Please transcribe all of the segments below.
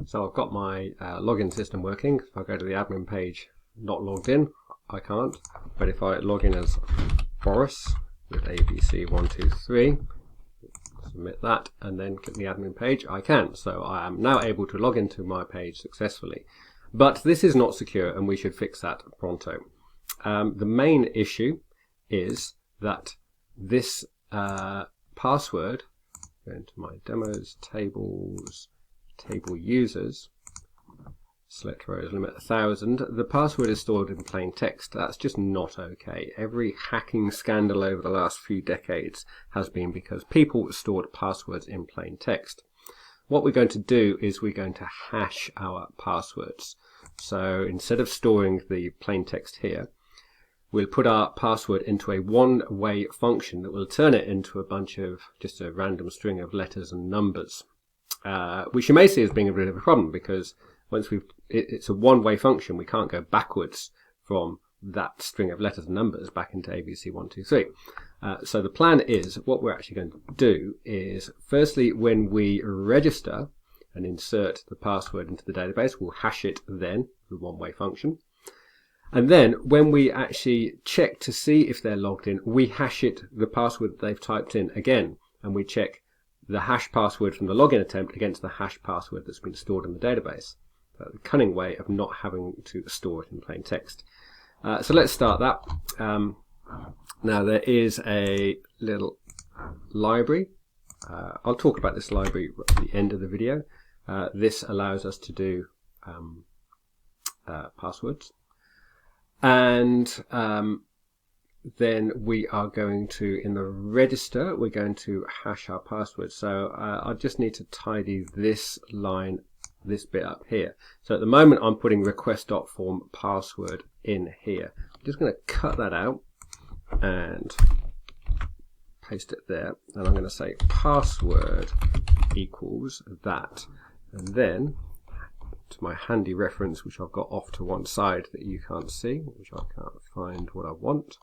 So I've got my login system working. If I go to the admin page, not logged in, I can't. But if I log in as Boris with ABC123, submit that, and then click the admin page, I can. So I am now able to log into my page successfully. But this is not secure, and we should fix that pronto. The main issue is that this password, go into my demos, tables, table users, select rows, limit 1000. The password is stored in plain text. That's just not okay. Every hacking scandal over the last few decades has been because people stored passwords in plain text. What we're going to do is we're going to hash our passwords. So instead of storing the plain text here, we'll put our password into a one-way function that will turn it into a bunch of just a random string of letters and numbers, which you may see as being a bit of a problem because once it's a one-way function, we can't go backwards from that string of letters and numbers back into ABC123. So the plan is, what we're actually going to do is, firstly, when we register and insert the password into the database, we'll hash it then, the one-way function. And then when we actually check to see if they're logged in, we hash it, the password that they've typed in again, and we check the hash password from the login attempt against the hash password that's been stored in the database. The cunning way of not having to store it in plain text. So let's start that. Now there is a little library. I'll talk about this library at the end of the video. This allows us to do passwords. And then we are going to, in the register, we're going to hash our password. So I just need to tidy this line, this bit up here. So at the moment I'm putting request.form password in here. I'm just going to cut that out and paste it there. And I'm going to say password equals that. And then to my handy reference, which I've got off to one side that you can't see, which I can't find what I want.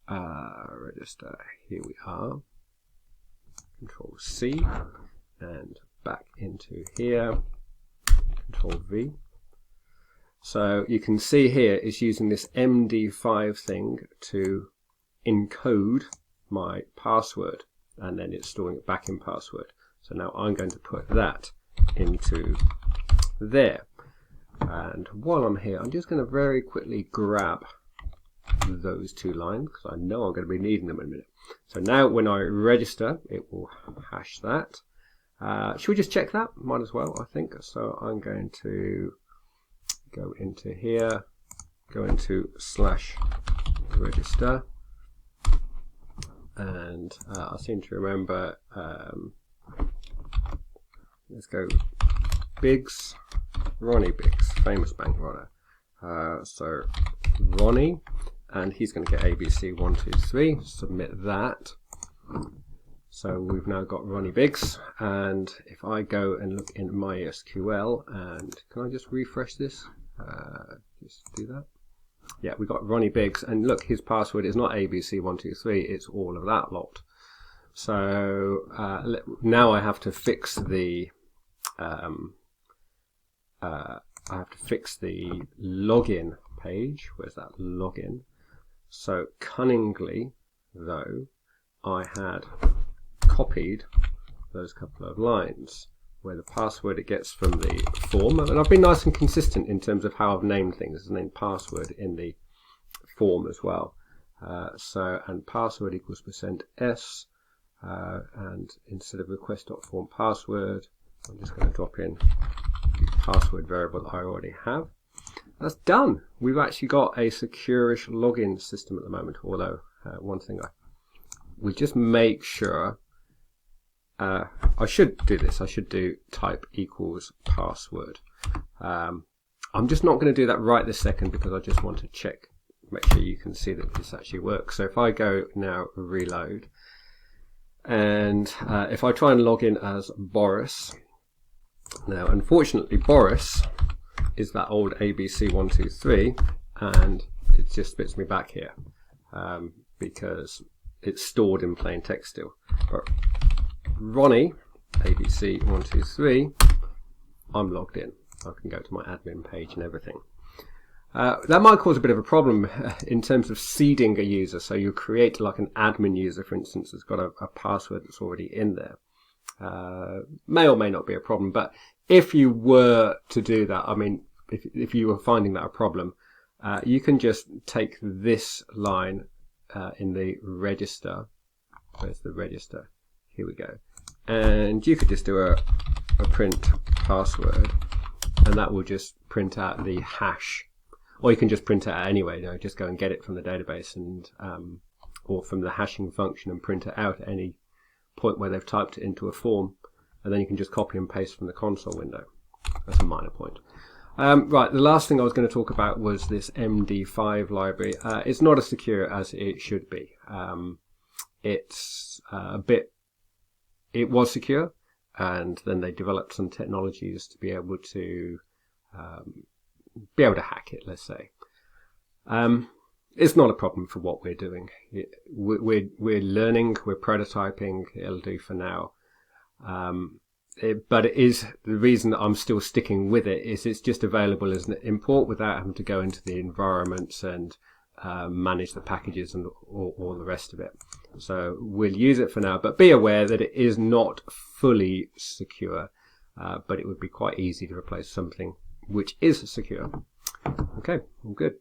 Register, here we are. Control C and back into here. Control V. So you can see here it's using this MD5 thing to encode my password, and then it's storing it back in password. So now I'm going to put that into there. And while I'm here, I'm just going to very quickly grab those two lines because I know I'm going to be needing them in a minute. So now when I register, it will hash that. Should we just check that? Might as well, I think. So I'm going to go into here, go into /register, and I seem to remember, let's go Biggs, Ronnie Biggs, famous bank runner. So Ronnie, and he's going to get ABC123, submit that. So we've now got Ronnie Biggs, and if I go and look in MySQL, and can I just refresh this? Just do that. Yeah, we've got Ronnie Biggs, and look, his password is not ABC123, it's all of that lot. So now I have to fix the login page. Where's that login? So cunningly, though, I had copied those couple of lines where the password it gets from the form, and I've been nice and consistent in terms of how I've named things. I've named password in the form as well. And password equals %s, and instead of request.form password, I'm just going to drop in the password variable I already have. That's done. We've actually got a secure-ish login system at the moment, although one thing we just make sure I should do this. I should do type equals password. I'm just not going to do that right this second because I just want to check, make sure you can see that this actually works. So if I go now reload, and if I try and log in as Boris, now unfortunately Boris is that old ABC123, and it just spits me back here because it's stored in plain text still. But Ronnie, ABC123, I'm logged in. I can go to my admin page and everything. That might cause a bit of a problem in terms of seeding a user. So you create like an admin user, for instance, that's got a password that's already in there. May or may not be a problem, but if you were to do that, I mean, if you were finding that a problem, you can just take this line in the register. Where's the register? Here we go. And you could just do a print password, and that will just print out the hash. Or you can just print it out anyway, just go and get it from the database and or from the hashing function and print it out at any point where they've typed it into a form, and then you can just copy and paste from the console window. That's a minor point. Right, the last thing I was going to talk about was this MD5 library. It's not as secure as it should be. It was secure, and then they developed some technologies to be able to hack it, let's say. It's not a problem for what we're doing. We're learning, we're prototyping, it'll do for now. But it is, the reason that I'm still sticking with it is it's just available as an import without having to go into the environments and manage the packages and all the rest of it. So we'll use it for now, but be aware that it is not fully secure, but it would be quite easy to replace something which is secure. Okay, all good.